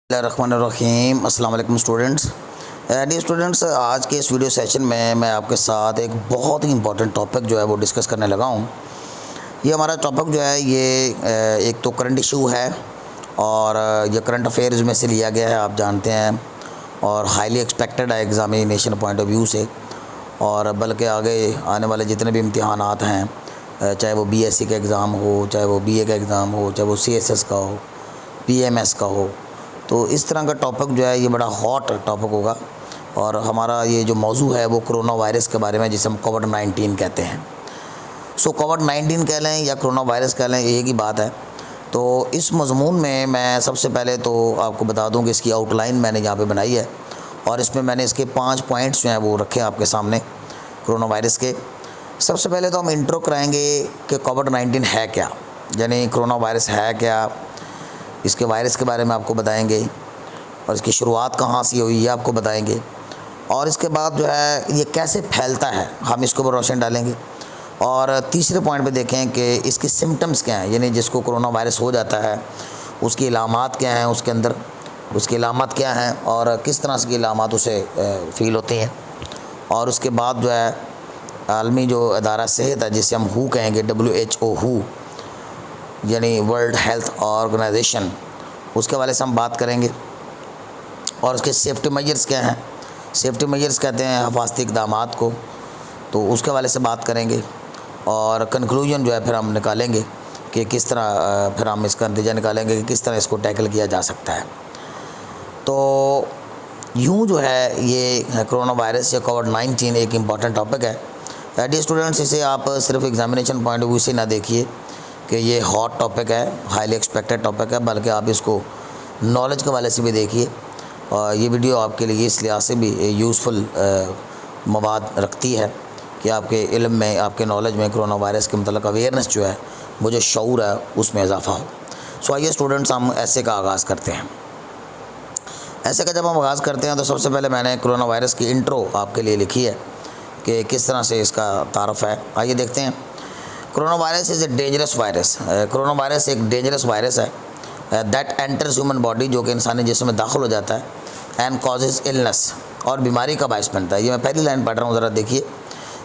रहीम अस्सलाम वालेकुम students. D students, आज के इस वीडियो सेशन में मैं आपके साथ एक बहुत ही इंपॉर्टेंट टॉपिक जो है वो डिस्कस करने लगा हूँ। ये हमारा टॉपिक जो है ये एक तो करंट इशू है और ये करंट अफेयर्स में से लिया गया है, आप जानते हैं, और हाईली एक्सपेक्टेड है एग्ज़ामिनेशन पॉइंट ऑफ व्यू से। और बल्कि आगे आने वाले जितने भी इम्तिहानात हैं, चाहे वो बीएससी का एग्ज़ाम हो, चाहे वो बीए का एग्ज़ाम हो, चाहे वो सीएसएस का हो, पीएमएस का हो, तो इस तरह का टॉपिक जो है ये बड़ा हॉट टॉपिक होगा। और हमारा ये जो मौजू है वो कोरोना वायरस के बारे में, जिसे हम कोविड-19 कहते हैं। सो कोविड-19 कह लें या कोरोना वायरस कह लें, एक ही बात है। तो इस मज़मून में मैं सबसे पहले तो आपको बता दूं कि इसकी आउटलाइन मैंने यहाँ पे बनाई है और इसमें मैंने इसके 5 पॉइंट्स जो हैं वो रखे हैं आपके सामने कोरोना वायरस के। सबसे पहले तो हम इंट्रो कराएँगे कि कोविड-19 है क्या, यानी कोरोना वायरस है क्या, इसके वायरस के बारे में आपको बताएंगे और इसकी शुरुआत कहाँ से हुई ये आपको बताएंगे। और इसके बाद जो है ये कैसे फैलता है, हम इसके ऊपर रोशनी डालेंगे। और तीसरे पॉइंट पे देखें कि इसके सिम्टम्स क्या हैं, यानी जिसको कोरोना वायरस हो जाता है उसकी इलामात क्या हैं, उसके अंदर उसकी इलामात क्या हैं और किस तरह से इलामात उसे फ़ील होती हैं। और उसके बाद जो है आलमी जो अदारा सेहत है, जिसे हम WHO कहेंगे, WHO, यानी वर्ल्ड हेल्थ ऑर्गेनाइजेशन, उसके वाले से हम बात करेंगे। और उसके सेफ्टी मेजर्स क्या हैं, सेफ्टी मेजर्स कहते हैं हिफाजती इक़दामात को, तो उसके वाले से बात करेंगे। और कंक्लूजन जो है फिर हम निकालेंगे कि किस तरह फिर हम इसका नतीजा निकालेंगे कि किस तरह इसको टैकल किया जा सकता है। तो यूँ जो है ये कोरोना वायरस या कोविड-19 एक इम्पॉर्टेंट टॉपिक है। डी स्टूडेंट्स, इसे आप सिर्फ एग्ज़ामिनेशन पॉइंट ऑफ व्यू से ना देखिए कि ये हॉट टॉपिक है, हाईली एक्सपेक्टेड टॉपिक है, बल्कि आप इसको नॉलेज के वाले से भी देखिए। और ये वीडियो आपके लिए इस लिहाज से भी यूज़फुल मवाद रखती है कि आपके इल्म में, आपके नॉलेज में कोरोना वायरस के मतलब अवेयरनेस जो है, वो जो शऊर है उसमें इजाफा हो। सो आइए स्टूडेंट्स, हम ऐसे का आगाज़ करते हैं। ऐसे का जब हम आगाज़ करते हैं तो सबसे पहले मैंने कोरोना वायरस की इंट्रो आपके लिए लिखी है कि किस तरह से इसका तारुफ़ है। आइए देखते हैं। Corona virus is a dangerous virus. Corona virus एक डेंजरस वायरस है दैट एंटर्स ह्यूमन बॉडी, जो कि इंसानी जिस्म में दाखिल हो जाता है, एंड कॉजेज़ इलनेस, और बीमारी का बायस बनता है। ये मैं पहली लाइन पढ़ रहा हूँ, ज़रा देखिए।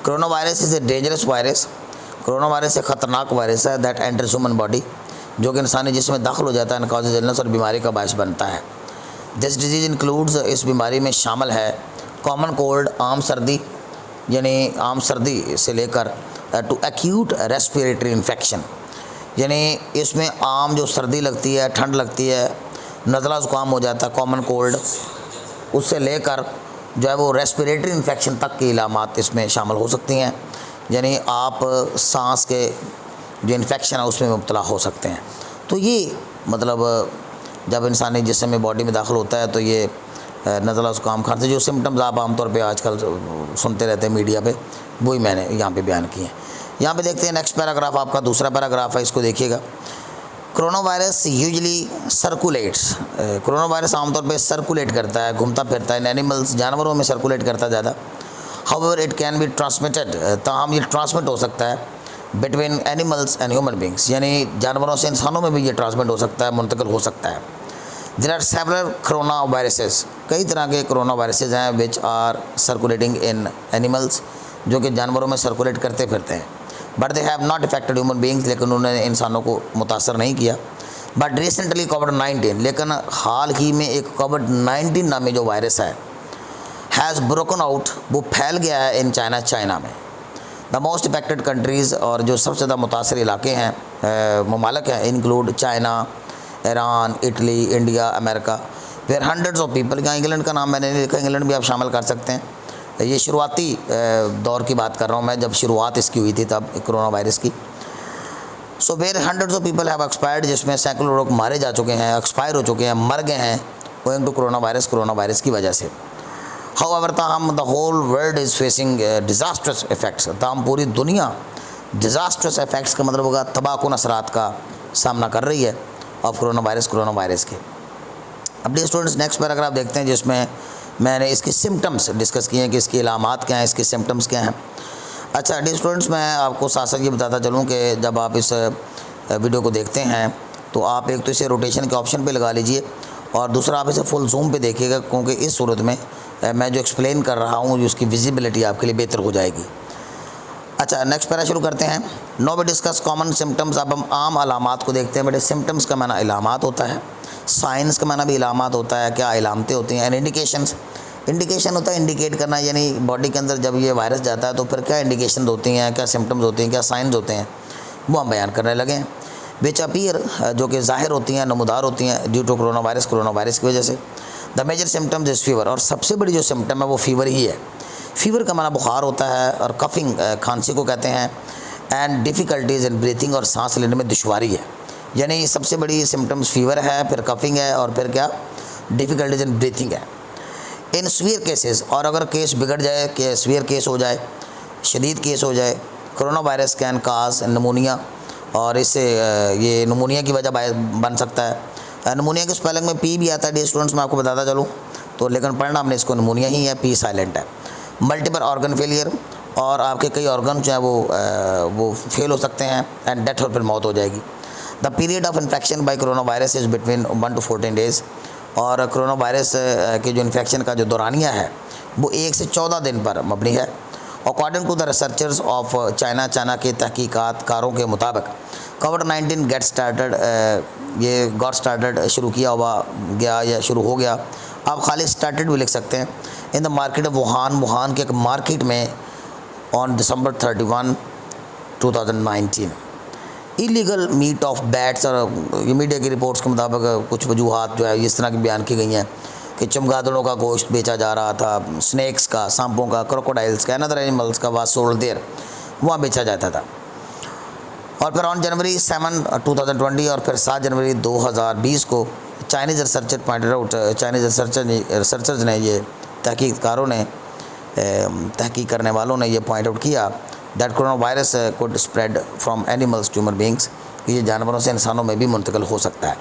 Corona virus is a dangerous virus. Corona virus एक ख़तरनाक वायरस है दैट एंटर्स ह्यूमन बॉडी, जो कि इंसानी जिस्म में दाखिल हो जाता है, एंड कॉजेज़ इलनेस, और बीमारी का बायस बनता है। दिस डिजीज़ इंक्लूड्स, इस बीमारी में शामिल है कॉमन कोल्ड, आम सर्दी, यानी आम सर्दी से लेकर टू एक्यूट रेस्पिरेटरी इन्फेक्शन, यानी इसमें आम जो सर्दी लगती है, ठंड लगती है, नज़ला ज़ुकाम हो जाता है, कॉमन कोल्ड, उससे लेकर जो है वो रेस्पिरेटरी इन्फेक्शन तक की इलामात इसमें शामिल हो सकती हैं। यानी आप सांस के जो इन्फेक्शन है उसमें मुब्तला हो सकते हैं। तो ये मतलब जब इंसानी जिस्म में, बॉडी में दाखिल होता है तो ये नज़ला ज़ुकाम, खांसी, जो सिम्टम्स आप आमतौर पे आजकल सुनते रहते हैं मीडिया पे, वही मैंने यहाँ पे बयान किए हैं। यहाँ पे देखते हैं नेक्स्ट पैराग्राफ, आपका दूसरा पैराग्राफ है, इसको देखिएगा। Corona virus usually circulates, corona virus आमतौर पे सर्कुलेट करता है, घूमता फिरता है, इन एनिमल्स, जानवरों में सर्कुलेट करता है ज़्यादा। However it can be transmitted, ताहम ये ट्रांसमिट हो सकता है between animals and human beings, यानी जानवरों से इंसानों में भी ये ट्रांसमिट हो सकता है, मुंतकिल हो सकता है। There are several corona viruses, कई तरह के कोरोना वायरसेस हैं which are circulating in animals, जो कि जानवरों में सर्कुलेट करते फिरते हैं। But they have not affected human beings, लेकिन उन्होंने इंसानों को मुतासर नहीं किया। बट रिसेंटली कोविड-19, लेकिन हाल ही में एक कोविड-19 नामी जो वायरस है, हैज़ ब्रोकन आउट, वो फैल गया है इन चाइना, चाइना में। द मोस्ट इफेक्टेड कंट्रीज़, और जो सबसे ज़्यादा मुतासर इलाके हैं, ममालिक हैं, include China, Iran, Italy, India, America, where hundreds of people. यहाँ इंग्लैंड का नाम मैंने नहीं लिखा, इंग्लैंड भी आप शामिल कर सकते हैं। ये शुरुआती दौर की बात कर रहा हूँ मैं, जब शुरुआत इसकी हुई थी तब कोरोना वायरस की। So where hundreds of people have expired, जिसमें सैकड़ों लोग मारे जा चुके हैं, एक्सपायर हो चुके हैं, मर गए हैं, गोइंग टू कोरोना वायरस की वजह से। हाउएवर, ताहम the whole world is facing disastrous effects, ताहम पूरी दुनिया डिज़ास्ट्रस इफ़ेक्ट्स का मतलब होगा तबाहकुन असरात का सामना कर रही है ऑफ कोरोना वायरस के। अब डी स्टूडेंट्स, नेक्स्ट पैराग्राफ देखते हैं, जिसमें मैंने इसके सिम्टम्स डिस्कस किए हैं कि इसकी इलामात क्या हैं, इसके सिम्टम्स क्या हैं। अच्छा डी स्टूडेंट्स, मैं आपको साथ साथ ये बताता चलूँ कि जब आप इस वीडियो को देखते हैं तो आप एक तो इसे रोटेशन के ऑप्शन पे लगा लीजिए और दूसरा आप इसे फुल जूम पे देखिएगा, क्योंकि इस सूरत में मैं जो एक्सप्लेन कर रहा हूँ उसकी विजिबिलिटी आपके लिए बेहतर हो जाएगी। अच्छा, नेक्स्ट पैरा शुरू करते हैं। Now we discuss common symptoms. अब हम आम अलामात को देखते हैं। बेटे सिम्टम्स का माना इलामात होता है, साइंस का माना भी इलामात होता है, क्या इलामतें होती हैं। एंड इंडिकेशंस, इंडिकेशन होता है इंडिकेट करना, यानी बॉडी के अंदर जब ये वायरस जाता है तो फिर क्या इंडिकेशन होती हैं, क्या सिम्टम्स होती हैं, क्या साइंस होते हैं, वो हम बयान करने लगे हैं। विच अपीयर, जो कि ज़ाहिर होती हैं, नमूदार होती हैं ड्यू टू कोरोना वायरस की वजह से। The major symptoms is fever, और सबसे बड़ी जो सिम्टम है वो फीवर ही है। फीवर का माना बुखार होता है, और कफिंग खांसी को कहते हैं। एंड डिफ़िकल्टीज़ इन ब्रीथिंग, और सांस लेने में दुश्वारी है। यानी सबसे बड़ी सिम्टम्स फीवर है, फिर कफिंग है, और फिर क्या डिफ़िकल्टीज़ इन ब्रीथिंग है। इन सीवियर केसेस, और अगर केस बिगड़ जाए, कि सीवियर केस हो जाए, शदीद केस हो जाए, कोरोना वायरस कैन काज नमूनिया, और इससे ये नमूनिया की वजह बन सकता है। नमूनिया के स्पेलिंग में पी भी आता है, डी स्टूडेंट्स मैं आपको बताता चलूँ तो, लेकिन पढ़ना हमने इसको नमूनिया ही है, पी साइलेंट है। मल्टीपल ऑर्गन फेलियर, और आपके कई ऑर्गन जो है वो फेल हो सकते हैं, एंड डेथ और फिर मौत हो जाएगी। The period of infection by corona virus is between 1 to 14 days, और कोरोना वायरस के जो इन्फेक्शन का जो दौरानिया है वो 1 से 14 दिन पर मबनी है। According to the researchers of China के तहकीकातकारों के मुताबिक कोविड-19 गेट स्टार्टेड, ये गॉट स्टार्टेड शुरू किया हुआ गया या शुरू हो गया, आप खाली स्टार्टेड भी लिख सकते हैं। In the market of Wuhan के एक मार्केट में on December 31, 2019। Illegal meat of bats, और मीडिया की रिपोर्ट्स के मुताबिक कुछ वजूहात जो है इस तरह की बयान की गई हैं कि चमगादड़ों का गोश्त बेचा जा रहा था, स्नैक्स का, सांपों का, क्रोकोडाइल्स का, अनदर एनिमल्स का वाज सोल्ड देयर, वहाँ बेचा जाता था। और फिर ऑन January 7, 2020, और फिर 7 जनवरी 2020 को Chinese researcher pointed out, Chinese researchers ने, ये तहकीकारों ने, तहकीक करने वालों ने ये पॉइंट आउट किया that corona virus could spread from animals to human beings, कि ये जानवरों से इंसानों में भी मुंतकिल हो सकता है।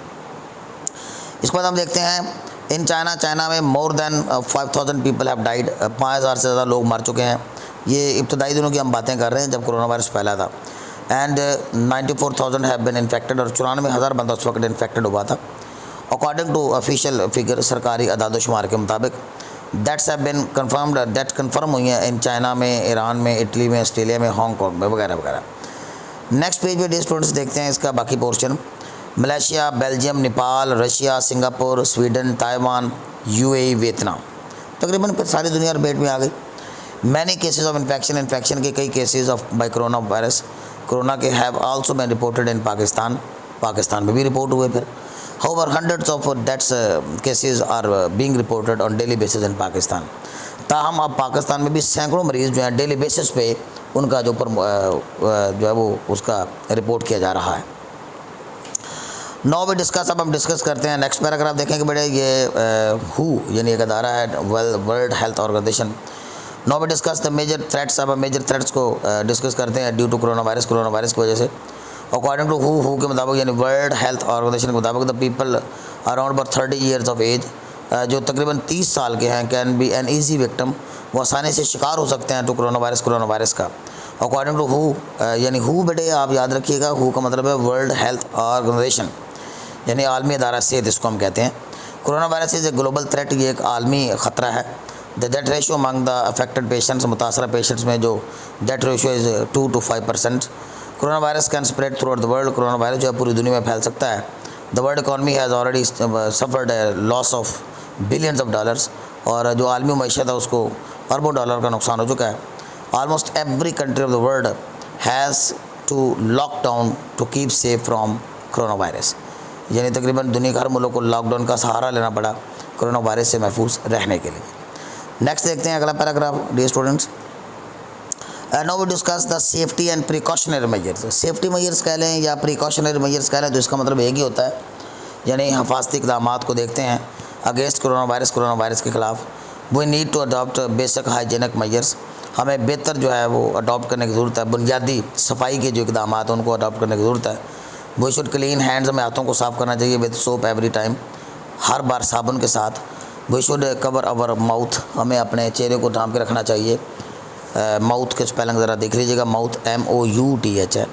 इसके बाद हम देखते हैं इन चाइना में more than 5000 people have died, 5000 से ज़्यादा लोग मर चुके हैं। ये इब्तदाई दिनों की हम बातें कर रहे हैं जब कोरोना वायरस फैला था। एंड 94,000 हैव बिन इन्फेक्टेड, और 94,000 बंदा उस वक्त इन्फेक्टेड हुआ था। अकॉर्डिंग टू ऑफिशियल फिगर, सरकारी अदाद-ओ-शुमार के मुताबिक, deaths have been confirmed, death confirm हुई हैं इन चाइना में, ईरान में, इटली में, ऑस्ट्रेलिया में, हांगकॉन्ग में, वगैरह वगैरह। नेक्स्ट पेज पे डी स्टूडेंट्स देखते हैं इसका बाकी पोर्शन। Malaysia, Belgium, Nepal, Russia, Singapore, Sweden, Taiwan, UAE, Vietnam, तकरीबन फिर सारी दुनिया रिपेट में आ गई। मैनी केसेस ऑफ इन्फेक्शन के कई cases of by corona virus, corona के have also been reported in Pakistan में भी रिपोर्ट हुए। फिर however hundreds of deaths cases are being reported on daily basis in Pakistan. ताहम अब पाकिस्तान में भी सैकड़ों मरीज़ जो हैं डेली बेसिस पे उनका जो है वो उसका रिपोर्ट किया जा रहा है। अब हम डिस्कस करते हैं नेक्स्ट पैराग्राफ। देखेंगे बेटे, ये हु यानी एक अदारा है, World Health Organization. We discuss the major threats. अब हम मेजर थ्रेट्स को डिस्कस करते हैं ड्यू टू कोरोना वायरस की वजह से। अकॉर्डिंग टू हु के मुताबिक, यानी वर्ल्ड हेल्थ ऑर्गेनाइजेशन के मुताबिक, the people around about 30 years of age, जो तकरीबन 30 साल के हैं, can be an easy victim, वो आसानी से शिकार हो सकते हैं टू कोरोना वायरस का। अकॉर्डिंग टू हु, यानी हु बेटे आप याद रखिएगा, हु का मतलब है वर्ल्ड हेल्थ ऑर्गेनाइजेशन, यानी आलमी अदारा सेहत इसको हम कहते हैं। Corona virus is a global threat, ये एक आलमी ख़तरा है। The death ratio among the affected patients, मुतासरा पेशेंट्स में जो death ratio is 2 to 5%। Corona virus can spread throughout the world, corona virus जो है पूरी दुनिया में फैल सकता है। The world economy has already suffered loss of billions of dollars, और जो आलमी मईशत है उसको अरबों डॉलर का नुकसान हो चुका है। Almost every country of the world has to lock down to keep safe from corona virus, यानी तकरीबन दुनिया के हर मुल्क को लॉकडाउन का सहारा लेना पड़ा कोरोना वायरस से महफूज रहने के लिए। नेक्स्ट देखते हैं अगला paragraph dear students. Now we discuss the safety and precautionary measures. Safety measures कह लें या प्रिकॉशनरी मेजर्स कह लें तो इसका मतलब एक ही होता है, यानी हिफाजती इक़दामात को देखते हैं अगेंस्ट कोरोना वायरस के ख़िलाफ़। We need to adopt basic hygienic measures, हमें बेहतर जो है वो अडॉप्ट करने की ज़रूरत है। बुनियादी सफाई के जो इक़दामात हैं उनको अडॉप्ट करने की ज़रूरत है। वी शुड क्लीन हैंड्स, हमें हाथों को साफ़ करना चाहिए विद सोप एवरी टाइम, हर बार साबुन के साथ। We should cover our mouth, हमें अपने चेहरे को ढांप के रखना चाहिए। माउथ के स्पेलिंग ज़रा देख लीजिएगा, माउथ MOUTH है।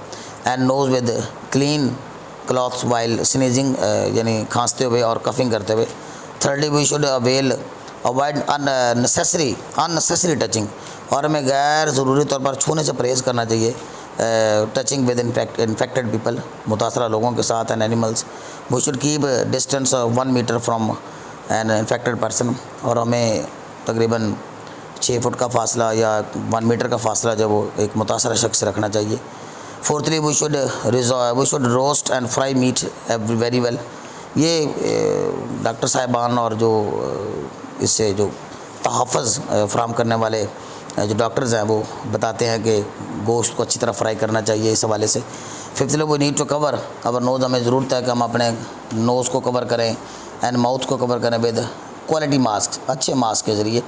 And nose with clean clothes while sneezing, यानी खांसते हुए और कफिंग करते हुए thirdly we should avoid unnecessary touching, और हमें गैर ज़रूरी तौर पर छूने से परहेज़ करना चाहिए। टचिंग विद इन्फेक्टेड पीपल, मुतासरा लोगों के साथ, and animals. We should keep distance 1 metre from an infected person, और हमें तकरीबन 6 फुट का फासला या 1 मीटर का फासला जो वो एक मुतासरा शख्स से रखना चाहिए। Fourthly we should roast and fry meat very well. ये डॉक्टर साहिबान और जो इससे जो तहफ़्फ़ुज़ फ़राहम करने वाले जो डॉक्टर्स हैं वो बताते हैं कि गोश्त को अच्छी तरह फ्राई करना चाहिए इस हवाले से। Fifthly we need to cover our nose, हमें ज़रूरत है कि हम अपने नोज़ को कवर करें एंड माउथ को कवर करें विद क्वालिटी मास्क, अच्छे मास्क के ज़रिए।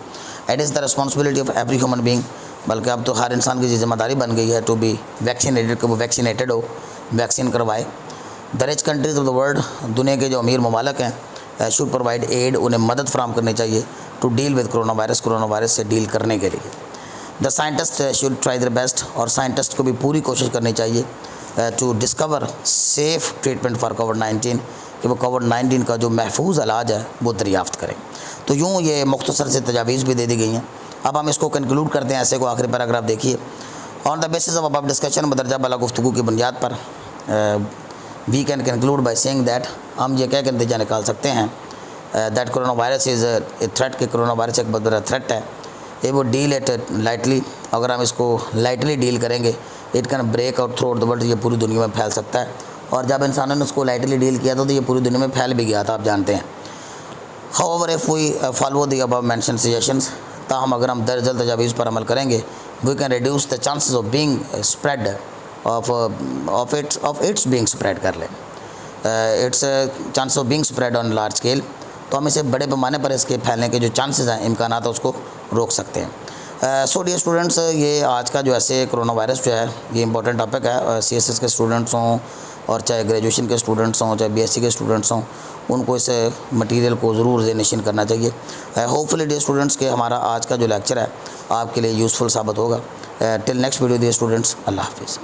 It is the responsibility of every human being, बल्कि अब तो हर इंसान की जिम्मेदारी बन गई है टू बी वैक्सीनेटेड, कि वो वैक्सीनेटेड हो, वैक्सीन करवाए। The rich countries of the world, दुनिया के जो अमीर ममालिक हैं, शुड प्रोवाइड एड, उन्हें मदद फराहम करनी चाहिए to deal with corona virus से डील करने के लिए। The scientist should try their best, और साइंटिस्ट को भी पूरी कोशिश करनी चाहिए to discover safe treatment for कोविड-19, कि वो कोविड-19 का जो महफूज इलाज है वो दरियाफ़्त करें। तो यूँ ये मुख्तसर से तजावीज़ भी दे दी गई हैं। अब हम इसको कंक्लूड करते हैं, ऐसे को आखिरी पैराग्राफ देखिए। On the basis of above discussion, बदरजा बाला गुफ्तगू की बुनियाद पर we can conclude by saying that, हम ये कह के नतीजा निकाल सकते हैं that corona virus is a threat, के कोरोना वायरस एक बहुत बड़ा थ्रेट है। ये वो डील इट लाइटली, अगर हम इसको लाइटली डील करेंगे, it can break out throughout the world, ये पूरी दुनिया में फैल सकता है। और जब इंसानों ने उसको लाइटली डील किया था तो ये पूरी दुनिया में फैल भी गया था, आप जानते हैं। However if we follow the above mention suggestions, ताहम अगर हम दरअसल तजावीज़ पर अमल करेंगे, we can reduce the chances of being spread of its being spread कर लें, its chance of being spread on large scale, तो हम इसे बड़े पैमाने पर इसके फैलने के जो चांसेस हैं, इम्कानात है, उसको रोक सकते हैं। सो डियर स्टूडेंट्स, ये आज का जो ऐसे कोरोना वायरस जो है ये इंपॉर्टेंट टॉपिक है। CSS के स्टूडेंट्स हों और चाहे ग्रेजुएशन के स्टूडेंट्स हों, चाहे BSc के स्टूडेंट्स हों, उनको इस मटेरियल को ज़रूर ज़हन-नशीन करना चाहिए। होपफुली डियर स्टूडेंट्स के हमारा आज का जो लेक्चर है आपके लिए यूज़फुल साबित होगा। Till next video dear students, अल्लाह हाफ़िज़।